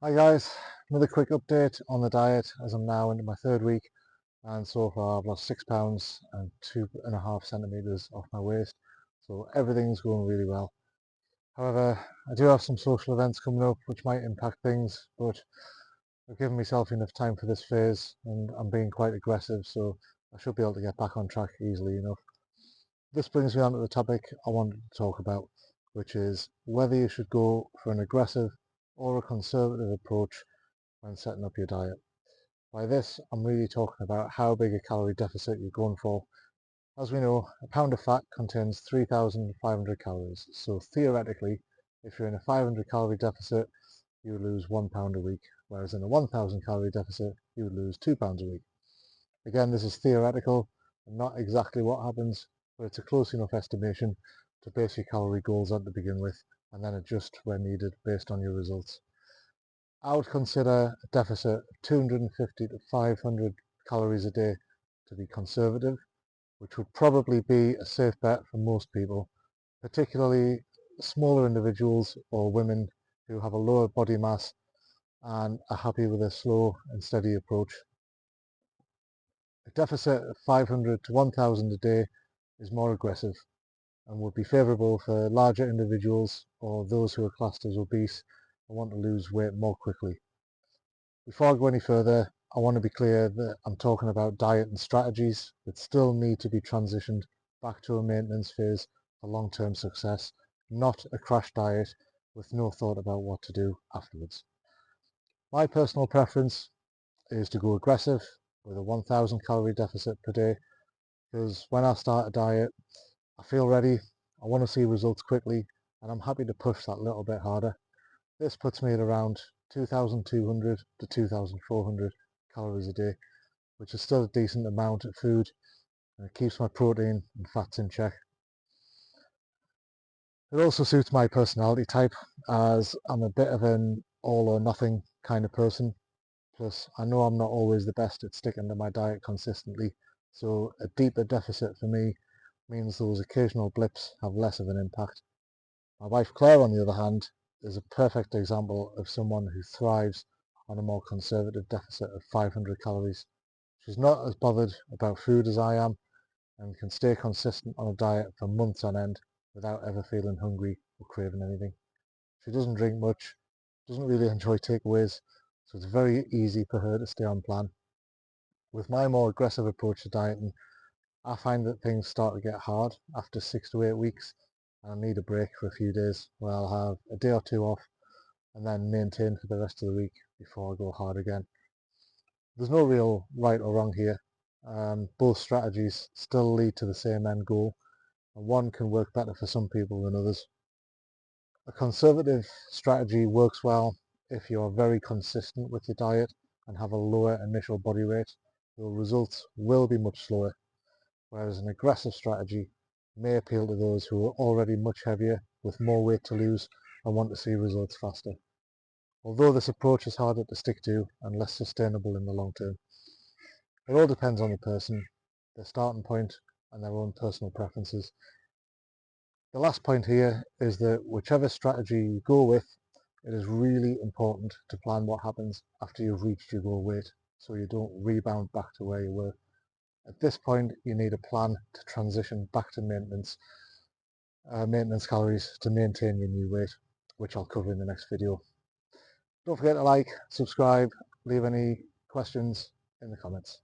Hi guys, another quick update on the diet as I'm now into my third week, and so far I've lost 6 pounds and 2.5 centimeters off my waist, so everything's going really well. However, I do have some social events coming up which might impact things, but I've given myself enough time for this phase and I'm being quite aggressive, so I should be able to get back on track easily enough. This brings me on to the topic I wanted to talk about, which is whether you should go for an aggressive or a conservative approach when setting up your diet. By this, I'm really talking about how big a calorie deficit you're going for. As we know, a pound of fat contains 3,500 calories, so theoretically, if you're in a 500 calorie deficit, you would lose 1 pound a week, whereas in a 1,000 calorie deficit, you would lose 2 pounds a week. Again, this is theoretical and not exactly what happens, but it's a close enough estimation to base your calorie goals on to begin with, and then adjust where needed based on your results. I would consider a deficit of 250 to 500 calories a day to be conservative, which would probably be a safe bet for most people, particularly smaller individuals or women who have a lower body mass and are happy with a slow and steady approach. A deficit of 500 to 1000 a day is more aggressive and would be favourable for larger individuals or those who are classed as obese and want to lose weight more quickly. Before I go any further, I want to be clear that I'm talking about diet and strategies that still need to be transitioned back to a maintenance phase for long-term success, not a crash diet with no thought about what to do afterwards. My personal preference is to go aggressive with a 1000 calorie deficit per day, because when I start a diet, I feel ready, I want to see results quickly, and I'm happy to push that little bit harder. This puts me at around 2,200 to 2,400 calories a day, which is still a decent amount of food, and it keeps my protein and fats in check. It also suits my personality type, as I'm a bit of an all or nothing kind of person. Plus, I know I'm not always the best at sticking to my diet consistently, so a deeper deficit for me means those occasional blips have less of an impact. My wife Claire, on the other hand, is a perfect example of someone who thrives on a more conservative deficit of 500 calories. She's not as bothered about food as I am and can stay consistent on a diet for months on end without ever feeling hungry or craving anything. She doesn't drink much, doesn't really enjoy takeaways, so it's very easy for her to stay on plan. With my more aggressive approach to dieting, I find that things start to get hard after 6 to 8 weeks, and I need a break for a few days where I'll have a day or two off and then maintain for the rest of the week before I go hard again. There's no real right or wrong here. Both strategies still lead to the same end goal, and one can work better for some people than others. A conservative strategy works well if you are very consistent with your diet and have a lower initial body weight. Your results will be much slower, whereas an aggressive strategy may appeal to those who are already much heavier with more weight to lose and want to see results faster. Although this approach is harder to stick to and less sustainable in the long term. It all depends on the person, their starting point and their own personal preferences. The last point here is that whichever strategy you go with, it is really important to plan what happens after you've reached your goal weight so you don't rebound back to where you were. At this point, you need a plan to transition back to maintenance calories to maintain your new weight, which I'll cover in the next video. Don't forget to like, subscribe, leave any questions in the comments.